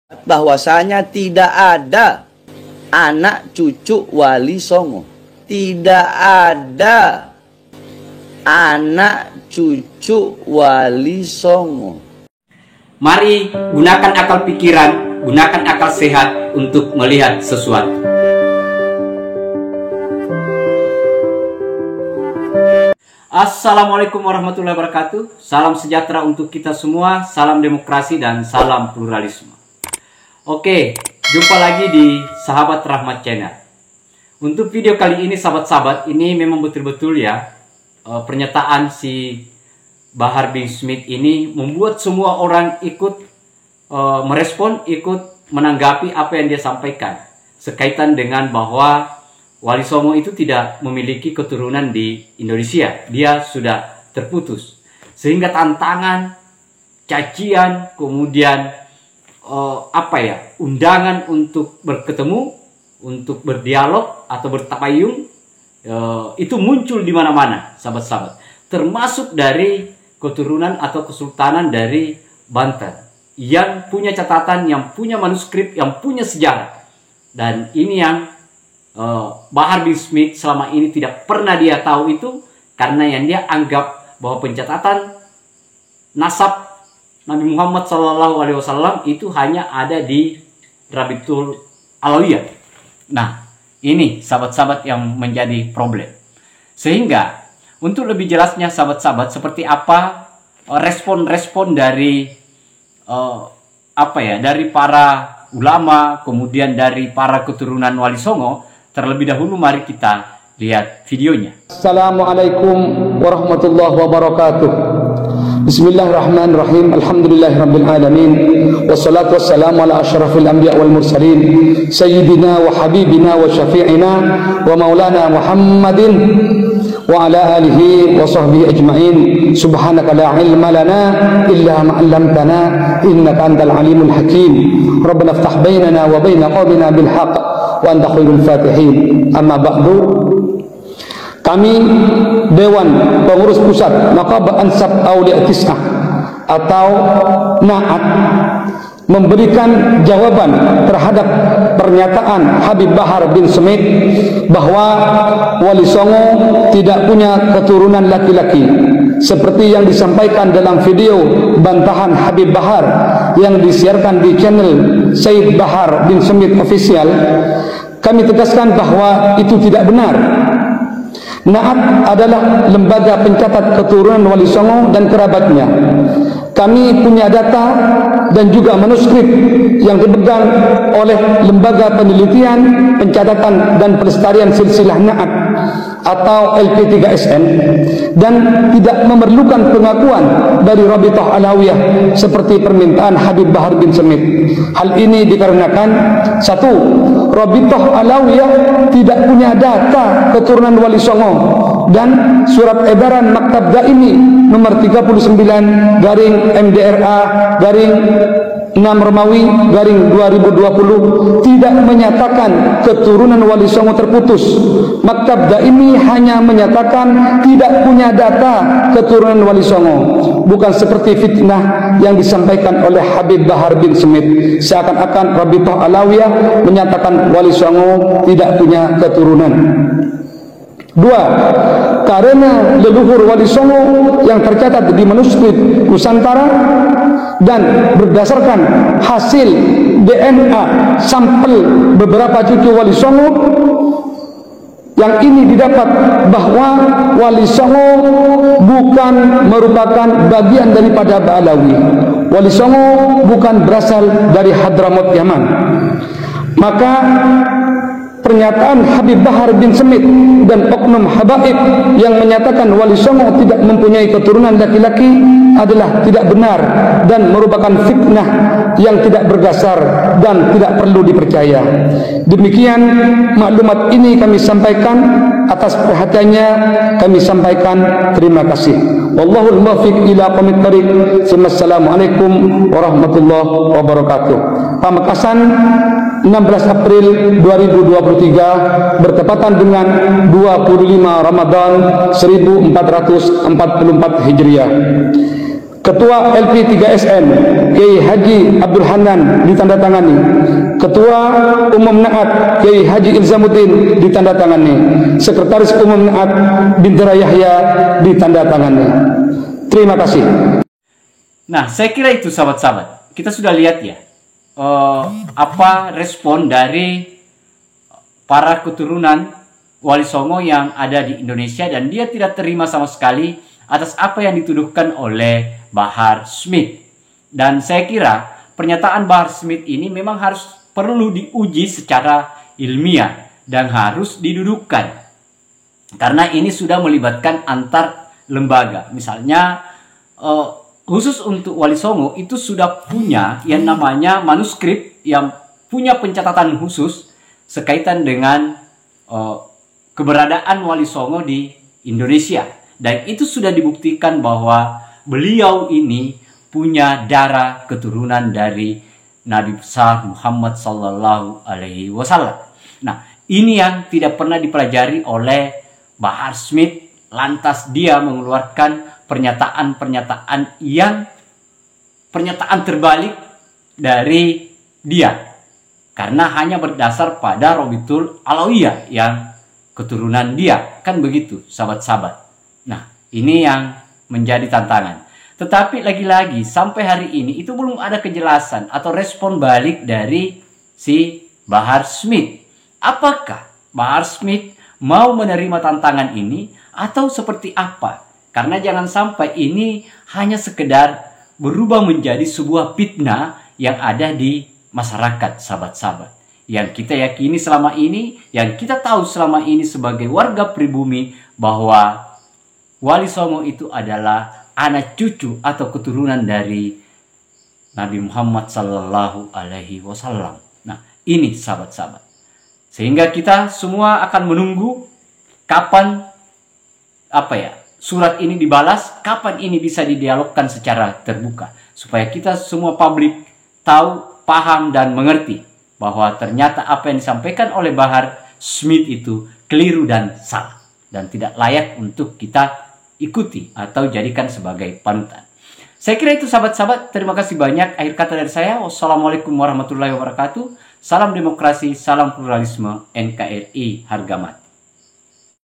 bahwasanya tidak ada anak cucu Wali Songo. Tidak ada anak cucu Wali Songo. Mari gunakan akal pikiran, gunakan akal sehat untuk melihat sesuatu. Assalamualaikum warahmatullahi wabarakatuh. Salam sejahtera untuk kita semua, salam demokrasi dan salam pluralisme. Oke, jumpa lagi di Sahabat Rahmat Channel. Untuk video kali ini sahabat-sahabat, ini memang betul-betul ya pernyataan si Bahar bin Smith ini membuat semua orang ikut merespon, ikut menanggapi apa yang dia sampaikan sekaitan dengan bahwa Wali Songo itu tidak memiliki keturunan di Indonesia. Dia sudah terputus. Sehingga tantangan, cacian, kemudian undangan untuk berketemu, untuk berdialog atau bertabayun itu muncul di mana-mana, sahabat-sahabat. Termasuk dari keturunan atau kesultanan dari Banten yang punya catatan, yang punya manuskrip, yang punya sejarah. Dan ini yang Bahar bin Smith selama ini tidak pernah dia tahu itu, karena yang dia anggap bahwa pencatatan nasab Nabi Muhammad SAW itu hanya ada di Rabitul Alawiyah. Nah, ini sahabat-sahabat yang menjadi problem. Sehingga untuk lebih jelasnya sahabat-sahabat, seperti apa respon-respon dari dari para ulama, kemudian dari para keturunan Wali Songo. Terlebih dahulu mari kita lihat videonya. Assalamualaikum warahmatullahi wabarakatuh. Bismillahirrahmanirrahim. Alhamdulillahirabbil alamin. Wassalatu wassalamu ala asyrafil anbiya wal mursalin sayyidina wa habibina wa syafi'ina wa maulana Muhammadin wa ala alihi wa sahbihi ajma'in. Subhanaka la ilma lana illa ma 'allamtana innaka antal alimul hakim. Rabbana iftah bainana wa bain qaumina bil haqq wa anta khairul fatihin. Amma ba'du. Kami Dewan Pengurus Pusat Naqabah Ansab Aulia Tis'ah atau NAAT memberikan jawaban terhadap pernyataan Habib Bahar bin Smith bahwa Wali Songo tidak punya keturunan laki-laki, seperti yang disampaikan dalam video bantahan Habib Bahar yang disiarkan di channel Said Bahar bin Smith Official. Kami tegaskan bahwa itu tidak benar. NAAT adalah lembaga pencatat keturunan Wali Songo dan kerabatnya. Kami punya data dan juga manuskrip yang dipegang oleh Lembaga Penelitian, Pencatatan dan Pelestarian Silsilah NAAT atau LP3SN, dan tidak memerlukan pengakuan dari Rabithah Alawiyah seperti permintaan Habib Bahar bin Smith. Hal ini dikarenakan satu, Rabithah Alawiyah tidak punya data keturunan Wali Songo, dan surat edaran Maktab Daimi nomor 39 garing MDRA garing 6 Romawi garing 2020 tidak menyatakan keturunan Wali Songo terputus. Maktab Daimi hanya menyatakan tidak punya data keturunan Wali Songo. Bukan seperti fitnah yang disampaikan oleh Habib Bahar bin Smith, seakan-akan Rabithah Alawiyah menyatakan Wali Songo tidak punya keturunan. Dua, karena leluhur Wali Songo yang tercatat di manuskrip Nusantara dan berdasarkan hasil DNA sampel beberapa cucu Wali Songo, yang ini didapat bahwa Wali Songo bukan merupakan bagian daripada Ba'alawi. Wali Songo bukan berasal dari Hadramaut Yaman. Maka pernyataan Habib Bahar bin Smith dan oknum habaib yang menyatakan Wali Songo tidak mempunyai keturunan laki-laki adalah tidak benar dan merupakan fitnah yang tidak berdasar dan tidak perlu dipercaya. Demikian maklumat ini kami sampaikan. Atas perhatiannya kami sampaikan terima kasih. Wallahul muwaffiq ila aqwamit thariq. Wassalamualaikum warahmatullahi wabarakatuh. Pamekasan 16 April 2023 bertepatan dengan 25 Ramadan 1444 Hijriah. Ketua LP3SN Kiai Haji Abdul Hanan ditandatangani. Ketua Umum Naat Kiai Haji Ilzamuddin ditandatangani. Sekretaris Umum Naat Bintara Yahya ditandatangani. Terima kasih. Nah, saya kira itu sahabat-sahabat. Kita sudah lihat ya apa respon dari para keturunan Wali Songo yang ada di Indonesia, dan dia tidak terima sama sekali atas apa yang dituduhkan oleh Bahar Smith. Dan saya kira pernyataan Bahar Smith ini memang harus perlu diuji secara ilmiah dan harus didudukkan, karena ini sudah melibatkan antar lembaga. Misalnya khusus untuk Wali Songo itu sudah punya yang namanya manuskrip yang punya pencatatan khusus sekaitan dengan keberadaan Wali Songo di Indonesia. Dan itu sudah dibuktikan bahwa beliau ini punya darah keturunan dari Nabi besar Muhammad Sallallahu Alaihi Wasallam. Nah, ini yang tidak pernah dipelajari oleh Bahar Smith. Lantas dia mengeluarkan pernyataan-pernyataan yang pernyataan terbalik dari dia, karena hanya berdasar pada Robitul Alawiyah yang keturunan dia. Kan begitu sahabat-sahabat. Nah, ini yang menjadi tantangan. Tetapi lagi-lagi sampai hari ini itu belum ada kejelasan atau respon balik dari si Bahar Smith. Apakah Bahar Smith mau menerima tantangan ini atau seperti apa? Karena jangan sampai ini hanya sekedar berubah menjadi sebuah fitnah yang ada di masyarakat, sahabat-sahabat. Yang kita yakini selama ini, yang kita tahu selama ini sebagai warga pribumi, bahwa Wali Songo itu adalah anak cucu atau keturunan dari Nabi Muhammad Sallallahu Alaihi Wasallam. Nah, ini sahabat-sahabat. Sehingga kita semua akan menunggu kapan surat ini dibalas, kapan ini bisa didialogkan secara terbuka, supaya kita semua publik tahu, paham, dan mengerti bahwa ternyata apa yang disampaikan oleh Bahar Smith itu keliru dan salah, dan tidak layak untuk kita ikuti atau jadikan sebagai panutan. Saya kira itu sahabat-sahabat. Terima kasih banyak. Akhir kata dari saya, wassalamualaikum warahmatullahi wabarakatuh. Salam demokrasi, salam pluralisme, NKRI harga mati.